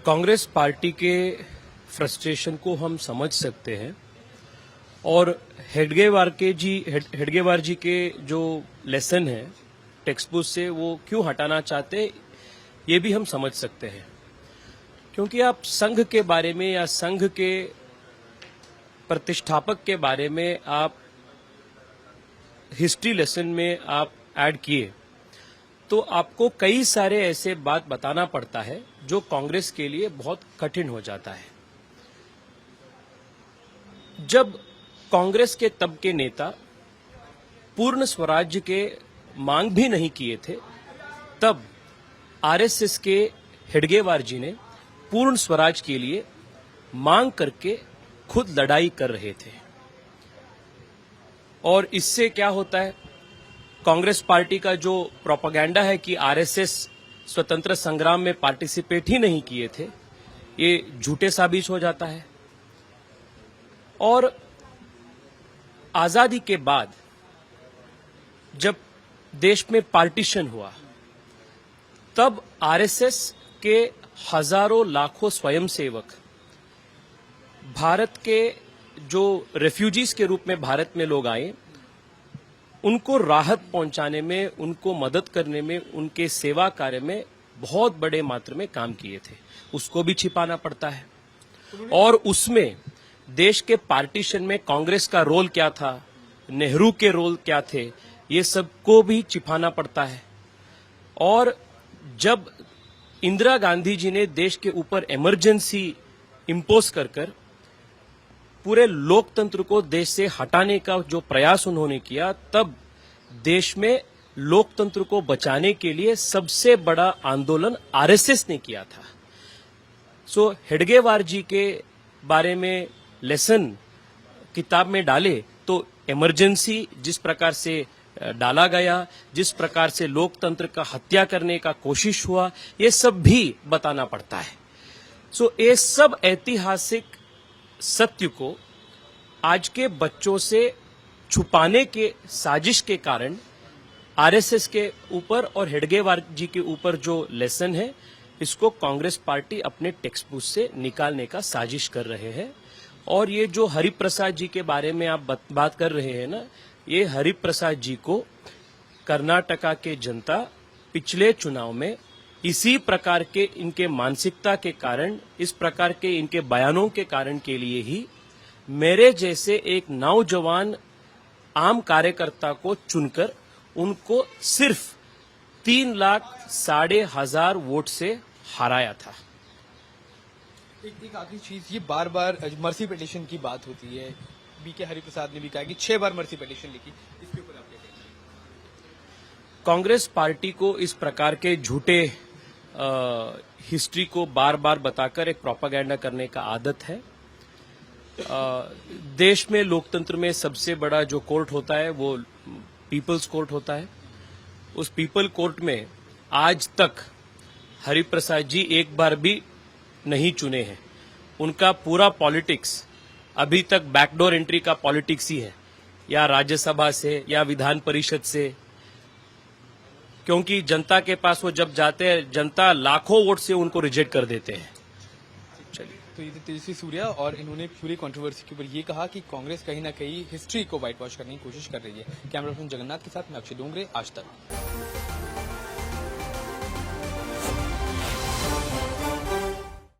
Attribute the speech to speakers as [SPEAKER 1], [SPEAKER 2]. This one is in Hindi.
[SPEAKER 1] कांग्रेस पार्टी के फ्रस्ट्रेशन को हम समझ सकते हैं और हेडगेवार जी के जो लेसन है टेक्स्ट बुक से वो क्यों हटाना चाहते ये भी हम समझ सकते हैं, क्योंकि आप संघ के बारे में या संघ के प्रतिष्ठापक के बारे में आप हिस्ट्री लेसन में आप ऐड किए तो आपको कई सारे ऐसे बात बताना पड़ता है जो कांग्रेस के लिए बहुत कठिन हो जाता है। जब कांग्रेस के तब के नेता पूर्ण स्वराज्य के मांग भी नहीं किए थे, तब आरएसएस के हेडगेवार जी ने पूर्ण स्वराज के लिए मांग करके खुद लड़ाई कर रहे थे। और इससे क्या होता है, कांग्रेस पार्टी का जो प्रोपेगेंडा है कि आरएसएस स्वतंत्र संग्राम में पार्टिसिपेट ही नहीं किए थे, ये झूठे साबित हो जाता है। और आजादी के बाद जब देश में पार्टीशन हुआ, तब आरएसएस के हजारों लाखों स्वयंसेवक भारत के जो रेफ्यूजीज के रूप में भारत में लोग आए, उनको राहत पहुंचाने में, उनको मदद करने में, उनके सेवा कार्य में बहुत बड़े मात्रा में काम किए थे। उसको भी छिपाना पड़ता है। और उसमें देश के पार्टीशन में कांग्रेस का रोल क्या था, नेहरू के रोल क्या थे, ये सबको भी छिपाना पड़ता है। और जब इंदिरा गांधी जी ने देश के ऊपर इमरजेंसी इंपोज कर पूरे लोकतंत्र को देश से हटाने का जो प्रयास उन्होंने किया, तब देश में लोकतंत्र को बचाने के लिए सबसे बड़ा आंदोलन आरएसएस ने किया था। सो हेडगेवार जी के बारे में लेसन किताब में डाले तो इमरजेंसी जिस प्रकार से डाला गया, जिस प्रकार से लोकतंत्र का हत्या करने का कोशिश हुआ, ये सब भी बताना पड़ता है। सो ये सब ऐतिहासिक सत्य को आज के बच्चों से छुपाने के साजिश के कारण आरएसएस के ऊपर और हेडगेवार जी के ऊपर जो लेसन है, इसको कांग्रेस पार्टी अपने टेक्स्ट बुक से निकालने का साजिश कर रहे हैं। और ये जो हरिप्रसाद जी के बारे में आप बात कर रहे हैं ना, ये हरिप्रसाद जी को कर्नाटका के जनता पिछले चुनाव में इसी प्रकार के इनके मानसिकता के कारण, इस प्रकार के इनके बयानों के कारण के लिए ही मेरे जैसे एक नौजवान आम कार्यकर्ता को चुनकर उनको सिर्फ 3,50,000 वोट से हराया था।
[SPEAKER 2] एक आखिरी चीज, ये बार बार मर्सी पिटीशन की बात होती है। बीके हरिप्रसाद ने भी कहा कि 6 बार मर्सी पिटीशन लिखी, इसके ऊपर आप क्या कहेंगे?
[SPEAKER 1] कांग्रेस पार्टी को इस प्रकार के झूठे हिस्ट्री को बार बार बताकर एक प्रोपेगेंडा करने का आदत है। देश में लोकतंत्र में सबसे बड़ा जो कोर्ट होता है वो पीपल्स कोर्ट होता है। उस पीपल कोर्ट में आज तक हरिप्रसाद जी एक बार भी नहीं चुने हैं। उनका पूरा पॉलिटिक्स अभी तक बैकडोर एंट्री का पॉलिटिक्स ही है, या राज्यसभा से या विधान परिषद से, क्योंकि जनता के पास वो जब जाते हैं, जनता लाखों वोट से उनको रिजेक्ट कर देते हैं।
[SPEAKER 2] चलिए, तो ये तेजस्वी सूर्या और इन्होंने पूरी कंट्रोवर्सी के ऊपर ये कहा कि कांग्रेस कहीं ना कहीं हिस्ट्री को व्हाइट वॉश करने की कोशिश कर रही है। कैमरा पर्सन जगन्नाथ के साथ मैं अक्षय डोंगरे, आज तक।